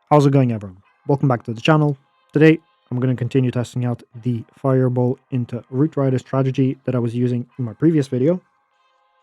How's it going, everyone? Welcome back to the channel. Today, I'm going to continue testing out the Fireball into RootRiders strategy that I was using in my previous video.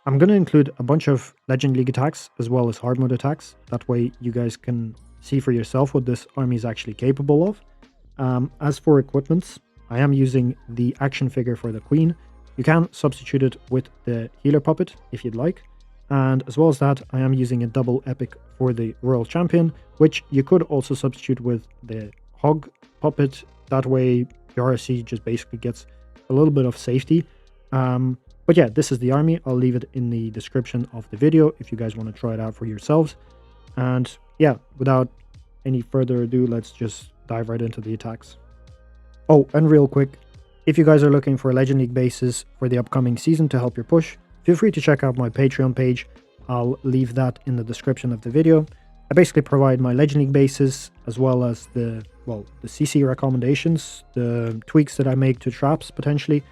I'm going to include a bunch of Legend League attacks as well as hard mode attacks. That way you guys can see for yourself what this army is actually capable of. As for equipments, I am using the action figure for the Queen. You can substitute it with the healer puppet if you'd like. And as well as that, I am using a double epic for the Royal Champion, which you could also substitute with the Hog puppet. That way, the RSC just basically gets a little bit of safety. But yeah, this is the army. I'll leave it in the description of the video if you guys want to try it out for yourselves. And yeah, without any further ado, let's just dive right into the attacks. Oh, and real quick, if you guys are looking for Legend League bases for the upcoming season to help your push, feel free to check out my Patreon page. I'll leave that in the description of the video. I basically provide my Legend League bases as well as the CC recommendations, the tweaks that I make to traps potentially,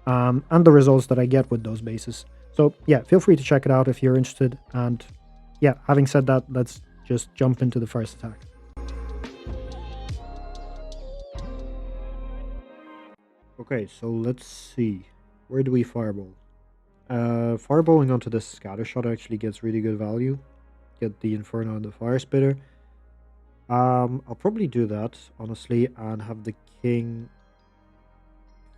and the results that I get with those bases. So yeah, feel free to check it out if you're interested. And yeah, having said that, let's just jump into the first attack. Okay, so let's see. Where do we fireball? Fireballing onto the scatter shot actually gets really good value. Get the Inferno and the Fire Spitter. I'll probably do that, honestly, and have the King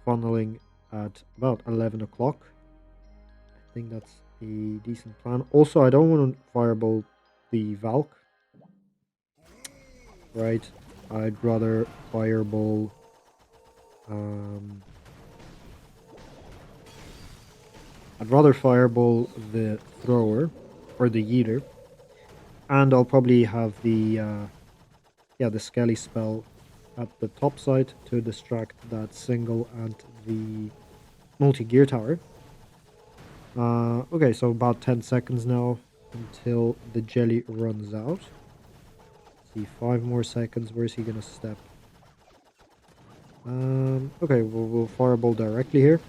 funneling at about 11 o'clock. I think that's a decent plan. Also, I don't want to fireball the Valk. Right? I'd rather fireball... I'd rather fireball the thrower or the yeeter, and I'll probably have the the skelly spell at the top side to distract that single and the multi-gear tower. Okay, so about 10 seconds now until the jelly runs out. Let's see, 5 more seconds. Where's he gonna step? Okay, we'll fireball directly here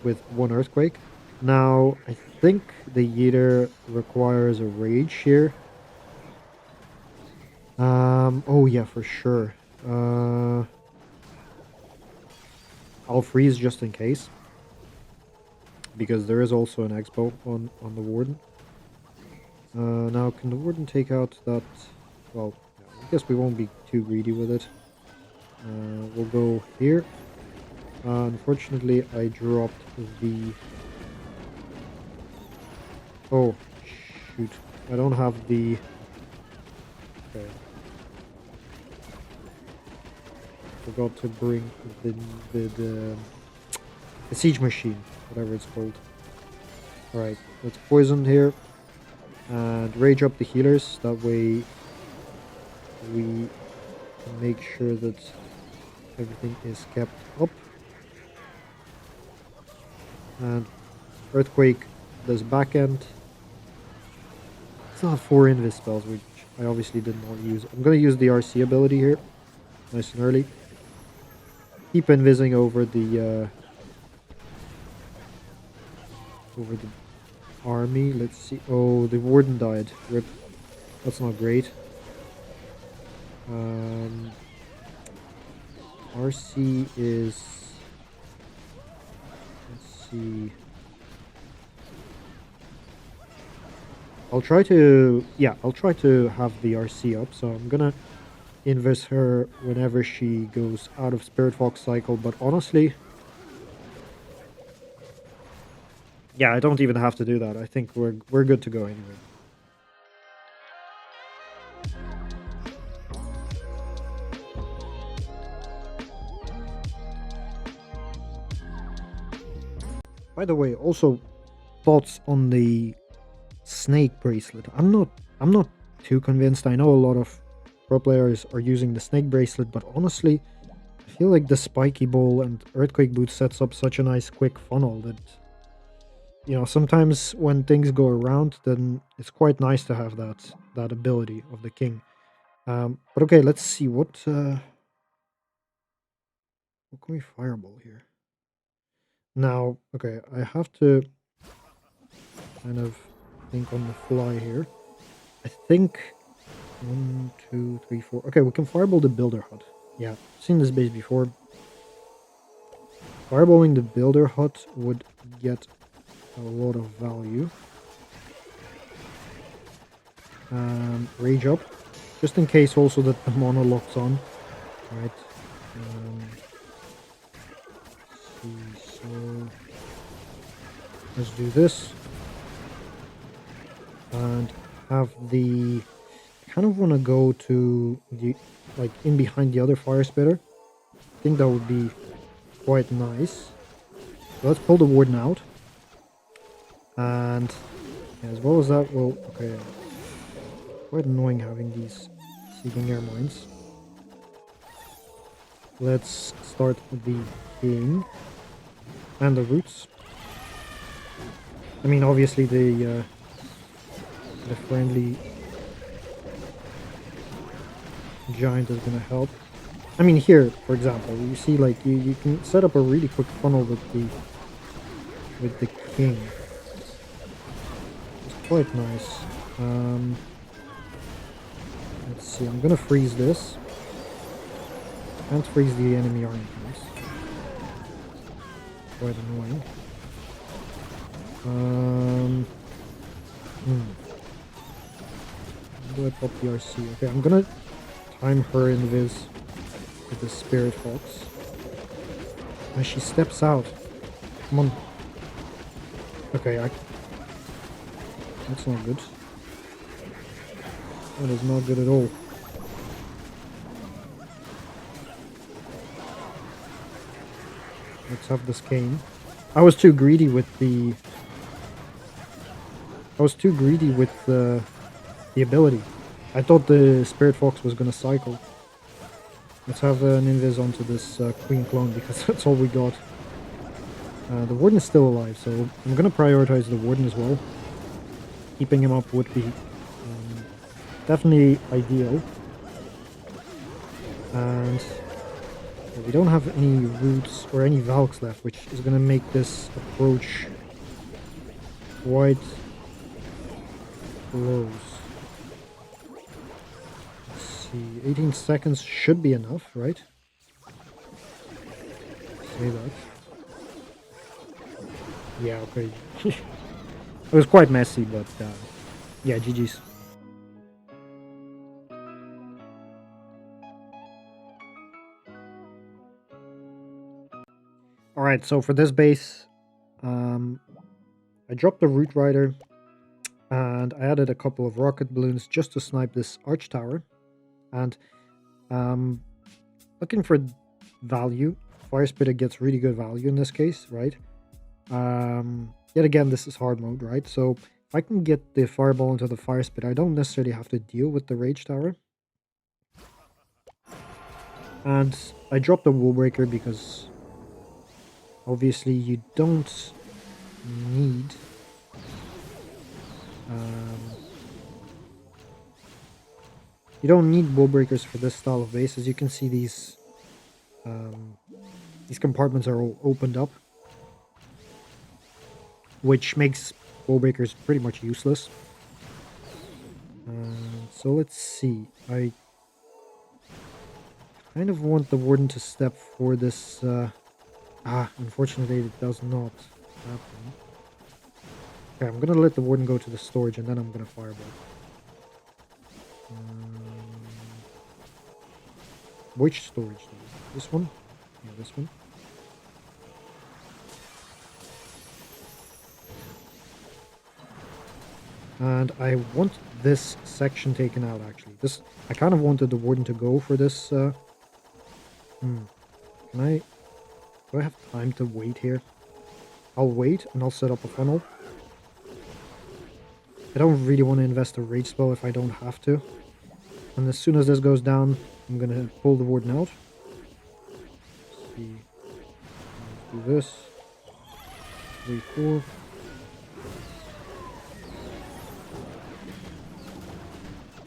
with 1 earthquake. Now, I think the Yeeter requires a rage here. Oh yeah, for sure. I'll freeze just in case, because there is also an expo on the warden. Now, can the warden take out that? Well, I guess we won't be too greedy with it. We'll go here. Unfortunately, I dropped the... Oh, shoot. I don't have the... Okay. Forgot to bring the siege machine, whatever it's called. Alright, let's poison here. And rage up the healers. That way we can make sure that everything is kept up. And earthquake does back end. It's not 4 invis spells, which I obviously did not use. I'm going to use the RC ability here, nice and early. Keep invising over the army. Let's see. Oh, the warden died. Rip. That's not great. RC is... Let's see. I'll try to have the RC up, so I'm gonna invis her whenever she goes out of Spirit Fox cycle, but honestly, yeah, I don't even have to do that. I think we're good to go anyway. By the way, also thoughts on the snake bracelet. I'm not too convinced. I know a lot of pro players are using the snake bracelet, but honestly, I feel like the spiky ball and earthquake boot sets up such a nice quick funnel that, you know, sometimes when things go around, then it's quite nice to have that ability of the king. But okay, let's see what can we fireball here. Now, okay, I have to kind of think on the fly here. I think One, two, three, four. Okay, we can fireball the builder hut. Yeah, seen this base before. Fireballing the builder hut would get a lot of value. Rage up, just in case also that the mono locks on. Right. See, so let's do this and have the. I kind of want to go to the in behind the other fire spitter. I think that would be quite nice. So let's pull the warden out, and yeah, as well as that, well, okay. Quite annoying having these seething air mines. Let's start the king and the roots. I mean, obviously the friendly giant is gonna help. I mean, here, for example, you see, like you can set up a really quick funnel with the king. It's quite nice. Let's see. I'm gonna freeze this. Can't freeze the enemy army tanks. Quite annoying. How do I pop the RC? Okay, I'm gonna time her invis with the spirit fox. And she steps out. Come on. Okay, that's not good. That is not good at all. Let's have this cane. I was too greedy with the ability. I thought the Spirit Fox was gonna cycle. Let's have an invis onto this Queen Clone because that's all we got. The Warden is still alive, so I'm gonna prioritize the Warden as well. Keeping him up would be definitely ideal. And yeah, we don't have any roots or any Valks left, which is gonna make this approach quite close. Let's see, 18 seconds should be enough, right? Say that. Yeah, okay. It was quite messy, but yeah, GG's. Alright, so for this base, I dropped the RootRider and I added a couple of rocket balloons just to snipe this arch tower. And looking for value, Fire Spitter gets really good value in this case, right? Yet again, this is hard mode, right? So if I can get the fireball into the Fire Spitter, I don't necessarily have to deal with the Rage Tower. And I dropped the Wall Breaker because obviously you don't need wall breakers for this style of base. As you can see, these compartments are all opened up, which makes wall breakers pretty much useless. So let's see. I kind of want the Warden to step for this. Unfortunately, it does not happen. Okay, I'm gonna let the Warden go to the storage, and then I'm gonna fireball. Which storage though? This one? Yeah, this one. And I want this section taken out, actually. I kind of wanted the Warden to go for this. Do I have time to wait here? I'll wait and I'll set up a funnel. I don't really want to invest a rage spell if I don't have to. And as soon as this goes down, I'm gonna pull the Warden out. Let's see. Let's do this. 3, 4.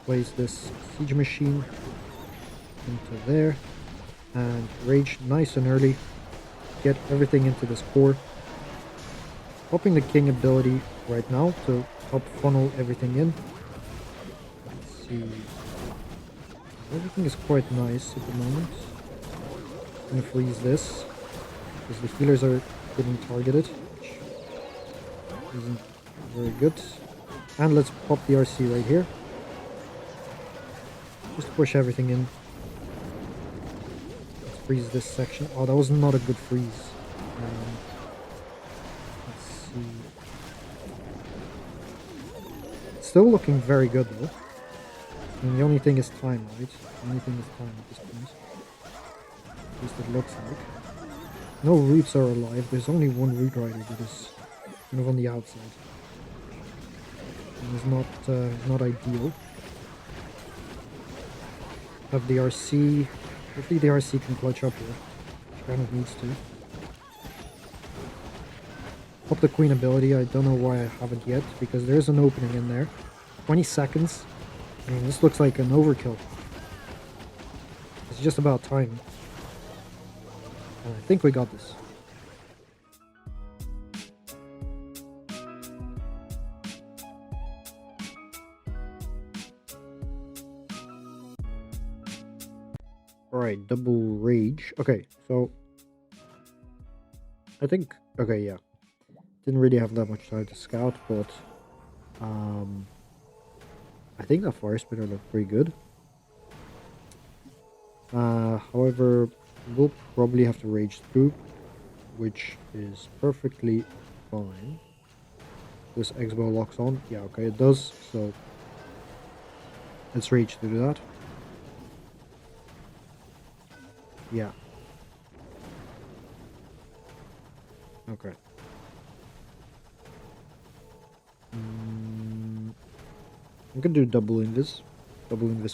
Place this siege machine into there. And rage nice and early. Get everything into this core. Popping the king ability right now to help funnel everything in. Let's see. Everything is quite nice at the moment. I'm gonna freeze this because the healers are getting targeted, which isn't very good. And let's pop the RC right here. Just push everything in. Let's freeze this section. Oh, that was not a good freeze. Let's see. It's still looking very good though. And the only thing is time, right? The only thing is time at this point. At least it looks like. No roots are alive. There's only one root rider that is kind of on the outside. And it's not ideal. Have the RC. Hopefully the RC can clutch up here. Which kind of needs to. Pop the queen ability. I don't know why I haven't yet, because there's an opening in there. 20 seconds. I mean, this looks like an overkill. It's just about time. And I think we got this. Alright, double rage. Okay, so I think, okay, yeah. Didn't really have that much time to scout, but I think that fire spitter looked pretty good. However, we'll probably have to rage through, which is perfectly fine. This X-bow locks on. Yeah, okay, it does. So let's rage through that. Yeah. Okay. I'm gonna do double invis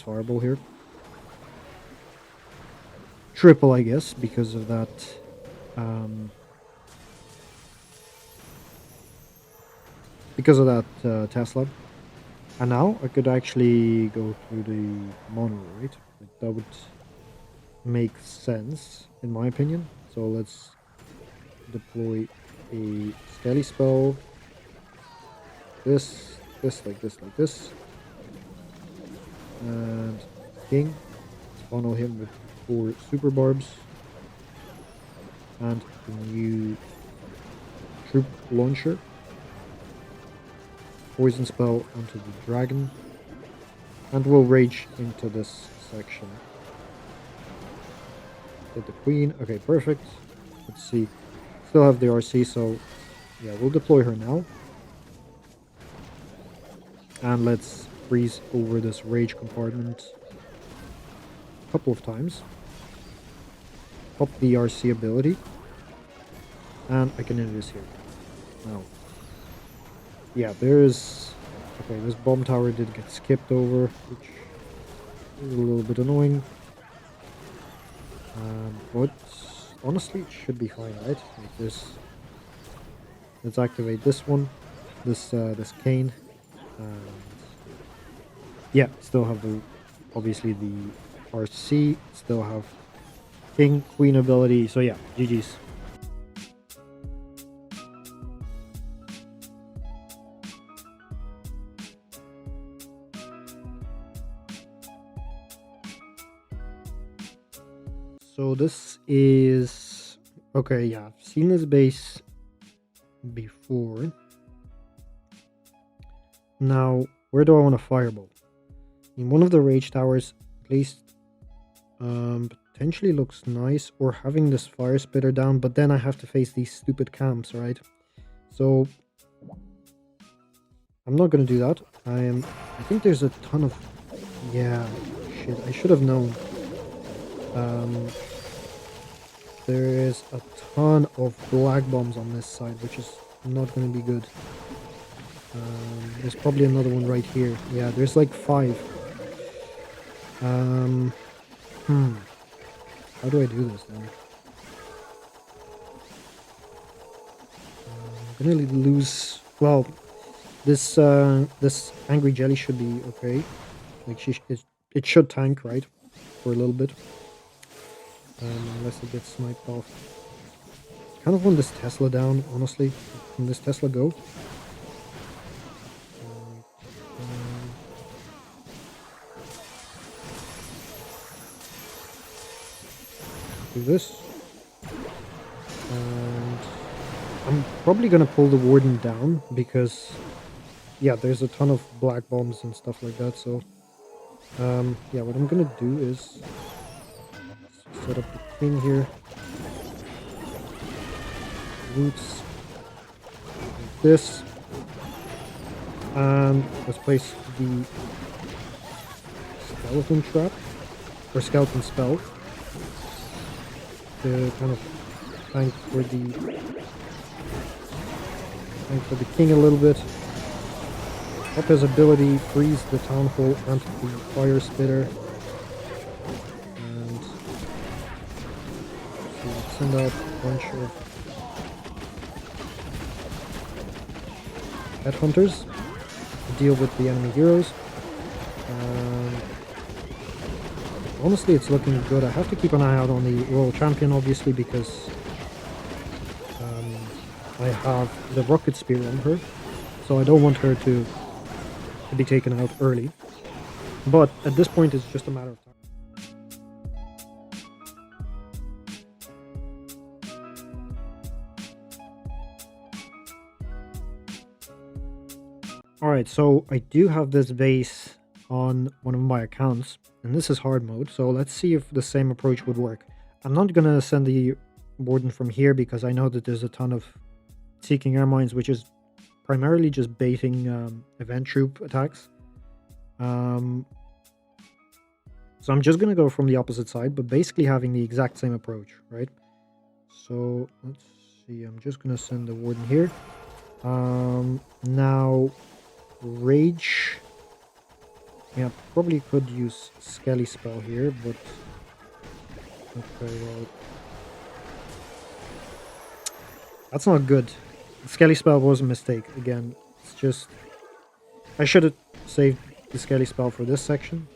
fireball here. Triple, I guess, because of that. Tesla. And now I could actually go through the mono, right? Like, that would make sense, in my opinion. So let's deploy a skelly spell. This, like this. And king. Funnel him with 4 super barbs. And a new troop launcher. Poison spell onto the dragon. And we'll rage into this section. Get the queen. Okay, perfect. Let's see. Still have the RC, so yeah, we'll deploy her now. And let's freeze over this rage compartment a couple of times. Pop the RC ability. And I can end this here. Now. Yeah, there's... Okay, this bomb tower did get skipped over, which is a little bit annoying. But honestly, it should be fine, right? Like this. Let's activate this one. This cane. And yeah, still have the... Obviously the RC. Still have king, queen ability. So yeah, GG's. So this is... Okay, yeah, I've seen this base before. Now, where do I want to fireball? In one of the rage towers, at least, potentially looks nice, or having this fire spitter down, but then I have to face these stupid camps, right? So, I'm not going to do that. I think there's a ton of... Yeah, shit, I should have known. There is a ton of black bombs on this side, which is not going to be good. There's probably another one right here. Yeah, there's like 5. How do I do this then? I'm gonna lose... Well, this angry jelly should be okay. Like, it should tank, right? For a little bit. Unless it gets sniped off. Kind of want this Tesla down, honestly. Can this Tesla go? do this. And I'm probably going to pull the warden down because, yeah, there's a ton of black bombs and stuff like that. So, yeah, what I'm going to do is set up the queen here. Roots. Like this. And let's place the skeleton trap or skeleton spell to kind of tank for the king a little bit. Up his ability, freeze the town hall and the fire spitter, and so send out a bunch of headhunters to deal with the enemy heroes. Honestly, it's looking good. I have to keep an eye out on the Royal Champion, obviously, because I have the Rocket Spear on her, so I don't want her to be taken out early. But at this point, it's just a matter of time. Alright, so I do have this base on one of my accounts, and this is hard mode, so let's see if the same approach would work. I'm not gonna send the warden from here because I know that there's a ton of seeking air mines, which is primarily just baiting event troop attacks. So I'm just gonna go from the opposite side, but basically having the exact same approach, right? So let's see, I'm just gonna send the warden here. Now rage. Yeah, probably could use Skelly spell here, but okay, well, that's not good. The Skelly spell was a mistake. Again, it's just I should have saved the Skelly spell for this section,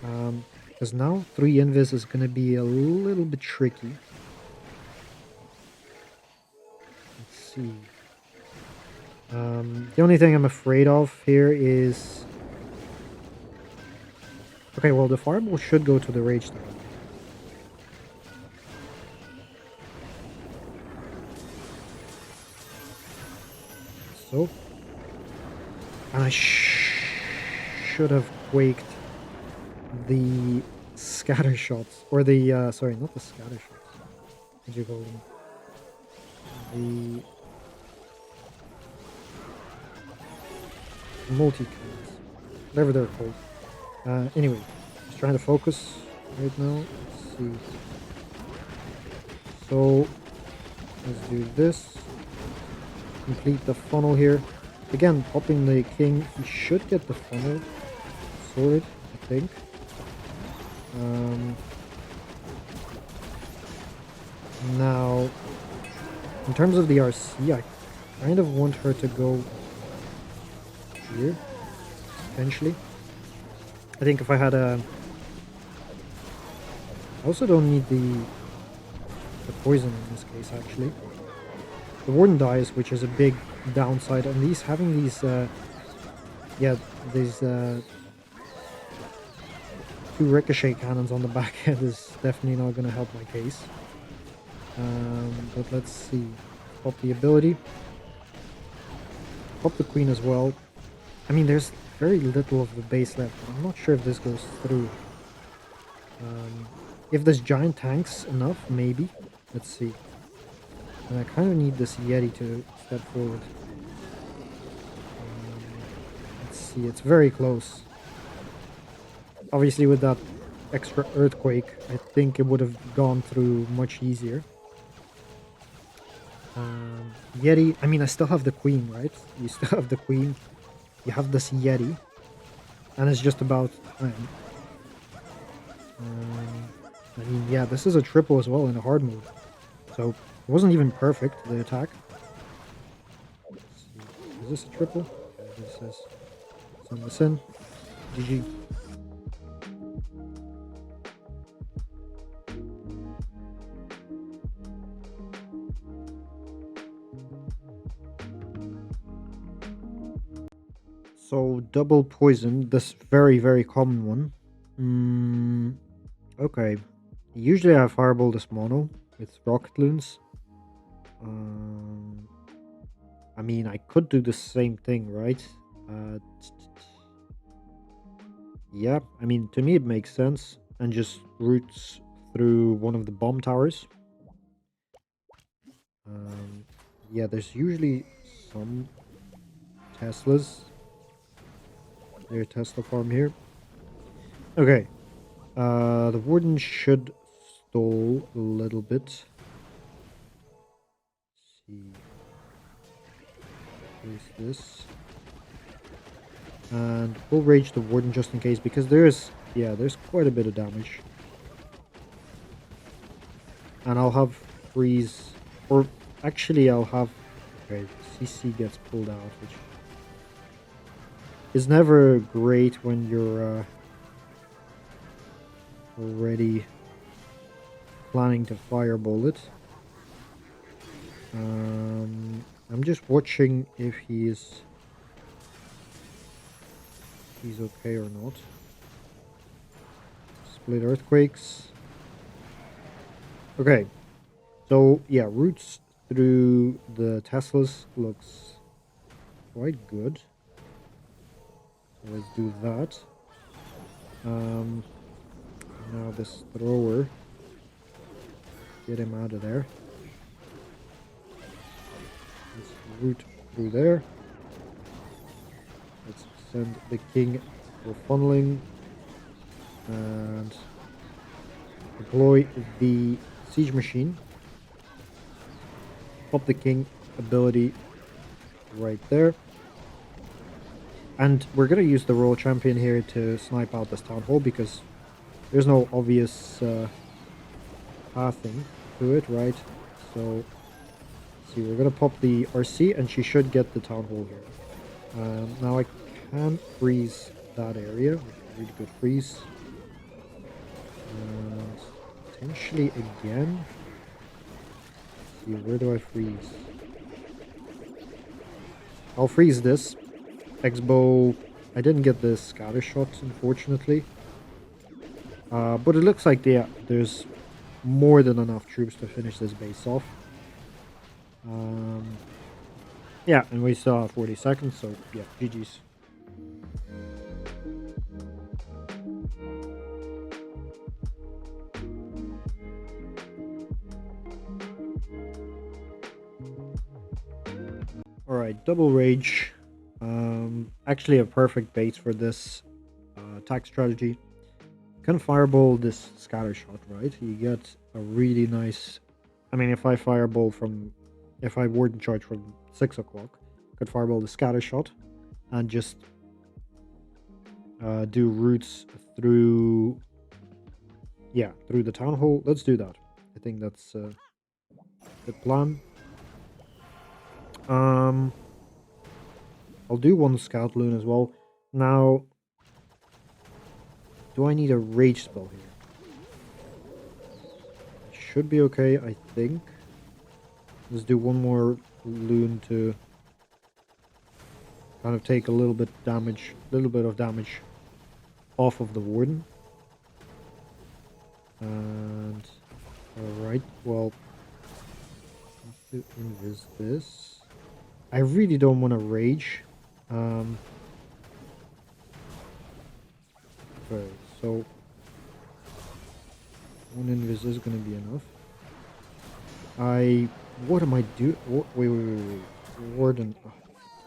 because now 3 invis is going to be a little bit tricky. Let's see. The only thing I'm afraid of here is... Okay, well, the fireball should go to the rage tower. So. And I should have quaked the scatter shots. Or the, sorry, not the scatter shots. What do you call them? The multi-cannons. Whatever they're called. Anyway, just trying to focus right now. Let's see. So, let's do this. Complete the funnel here. Again, popping the king. He should get the funnel sorted, I think. Now, in terms of the RC, I kind of want her to go here, potentially. I think if I had a... I also don't need the poison in this case, actually. The warden dies, which is a big downside, and having these, yeah, these 2 ricochet cannons on the back end is definitely not going to help my case. But let's see. Pop the ability. Pop the queen as well. I mean, there's very little of the base left. I'm not sure if this goes through. If this giant tanks enough, maybe. Let's see. And I kind of need this Yeti to step forward. Let's see, it's very close. Obviously with that extra earthquake, I think it would have gone through much easier. Yeti, I mean, I still have the queen, right? You still have the queen. You have this Yeti. And it's just about time. I mean, yeah, this is a triple as well in a hard mode. So, it wasn't even perfect, the attack. Let's see. Is this a triple? Okay, this is. Send this in. GG. So, double poison, this very, very common one. Okay. Usually I fireball this mono with rocket loons. I mean, I could do the same thing, right? Uh, yeah, I mean, to me it makes sense. And just routes through one of the bomb towers. Um, yeah, there's usually some Teslas. There's a Tesla farm here. Okay. The warden should stall a little bit. Let's see. Where's this? And we'll rage the warden just in case because there's quite a bit of damage. And I'll have freeze, or actually I'll have, okay, CC gets pulled out, which is never great when you're already planning to fireball it. I'm just watching if he's okay or not. Split earthquakes. Okay, so yeah, routes through the Teslas looks quite good. So let's do that. Now this thrower, get him out of there. Let's route through there. Let's send the king for funneling and deploy the siege machine. Pop the king ability right there. And we're going to use the royal champion here to snipe out this town hall because there's no obvious pathing to it, right? So, let's see, we're going to pop the RC and she should get the town hall here. Now I can freeze that area, which is a really good freeze. And potentially again. Let's see, where do I freeze? I'll freeze this. X-bow, I didn't get the scatter shot, unfortunately. But it looks like there's more than enough troops to finish this base off. Yeah, and we still have 40 seconds, so yeah, GG's. Alright, double rage. Actually a perfect base for this attack strategy. Can fireball this scatter shot, right? You get a really nice... I mean, if I warden charge from 6 o'clock, could fireball the scatter shot and just do routes through... Yeah, through the town hall. Let's do that. I think that's the plan. I'll do one scout loon as well. Now, do I need a rage spell here? Should be okay, I think. Let's do one more loon to kind of take a little bit of damage off of the warden. And alright, well, I have to invis this. I really don't want to rage. Okay, so one invis is going to be enough. What am I doing? Wait. Warden.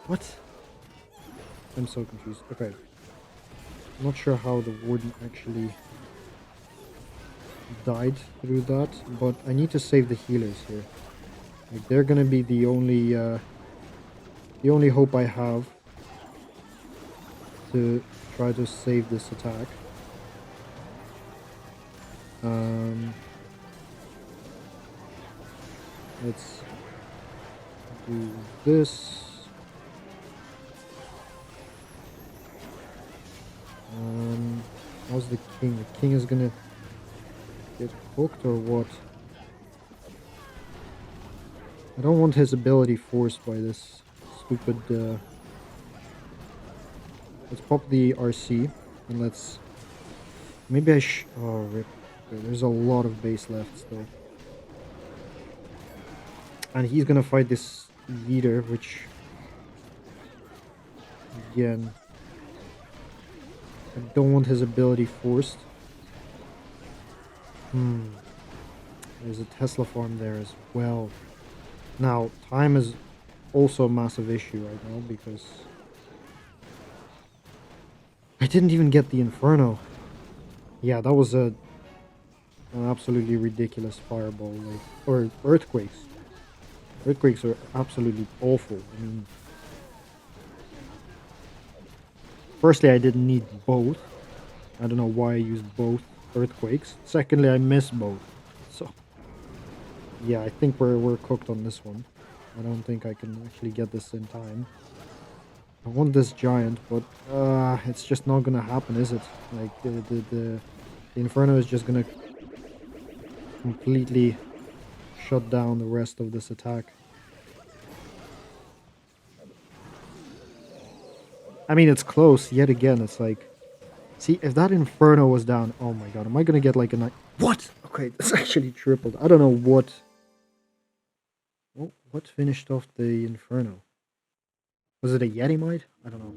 What? I'm so confused. Okay. I'm not sure how the warden actually died through that, but I need to save the healers here. Like, they're gonna be the only hope I have to try to save this attack. Let's do this. How's the king? The king is gonna get hooked or what? I don't want his ability forced by this stupid... Let's pop the RC and let's... Maybe I oh, rip. Okay, there's a lot of base left still. And he's gonna fight this leader, which... Again... I don't want his ability forced. There's a Tesla farm there as well. Now, time is also a massive issue right now because... I didn't even get the Inferno. Yeah, that was an absolutely ridiculous fireball. Like, or earthquakes. Earthquakes are absolutely awful. I mean... Firstly, I didn't need both. I don't know why I used both earthquakes. Secondly, I missed both. So... Yeah, I think we're cooked on this one. I don't think I can actually get this in time. I want this giant, but it's just not gonna happen, is it? Like the Inferno is just gonna completely shut down the rest of this attack. I mean, it's close yet again. It's like, see, if that Inferno was down, oh my god, am I gonna get like a night? What? Okay, that's actually tripled. I don't know what. What finished off the Inferno? Was it a Yeti Might? I don't know.